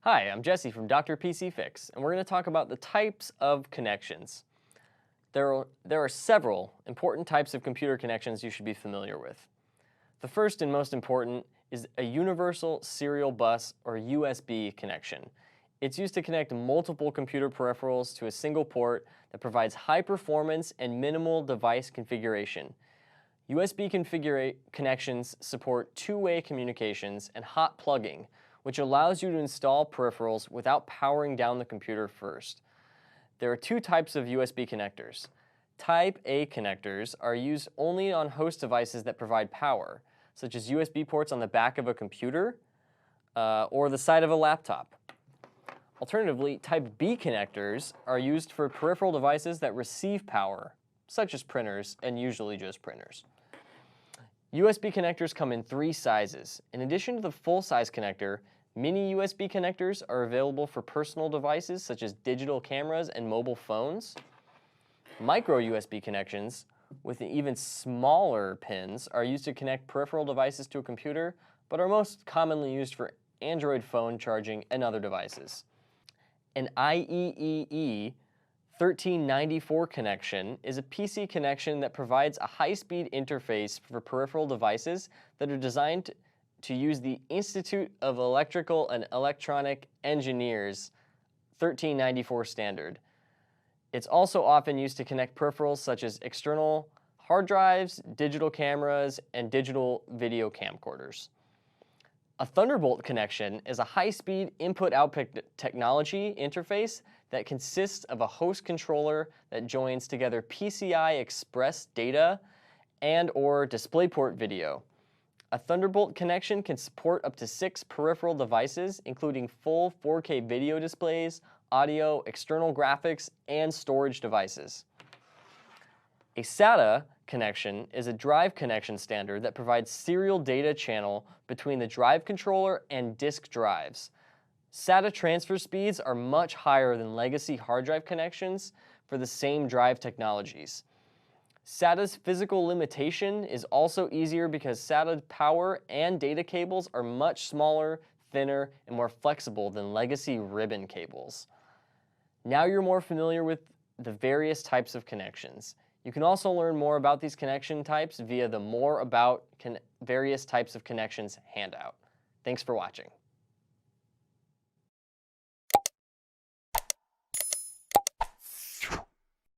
Hi, I'm Jesse from Dr. PC Fix, and we're going to talk about the types of connections. There are several important types of computer connections you should be familiar with. The first and most important is a universal serial bus or USB connection. It's used to connect multiple computer peripherals to a single port that provides high performance and minimal device configuration. USB connections support two-way communications and hot plugging, which allows you to install peripherals without powering down the computer first. There are two types of USB connectors. Type A connectors are used only on host devices that provide power, such as USB ports on the back of a computer or the side of a laptop. Alternatively, Type B connectors are used for peripheral devices that receive power, such as printers, and usually just printers. USB connectors come in three sizes. In addition to the full-size connector, mini USB connectors are available for personal devices such as digital cameras and mobile phones. Micro USB connections with even smaller pins are used to connect peripheral devices to a computer, but are most commonly used for Android phone charging and other devices. An IEEE 1394 connection is a PC connection that provides a high-speed interface for peripheral devices that are designed to use the Institute of Electrical and Electronic Engineers 1394 standard. It's also often used to connect peripherals such as external hard drives, digital cameras, and digital video camcorders. A Thunderbolt connection is a high-speed input-output technology interface that consists of a host controller that joins together PCI Express data and/or DisplayPort video. A Thunderbolt connection can support up to 6 peripheral devices, including full 4K video displays, audio, external graphics, and storage devices. A SATA connection is a drive connection standard that provides serial data channel between the drive controller and disk drives. SATA transfer speeds are much higher than legacy hard drive connections for the same drive technologies. SATA's physical limitation is also easier because SATA power and data cables are much smaller, thinner, and more flexible than legacy ribbon cables. Now you're more familiar with the various types of connections. You can also learn more about these connection types via the More About Various Types of Connections handout. Thanks for watching.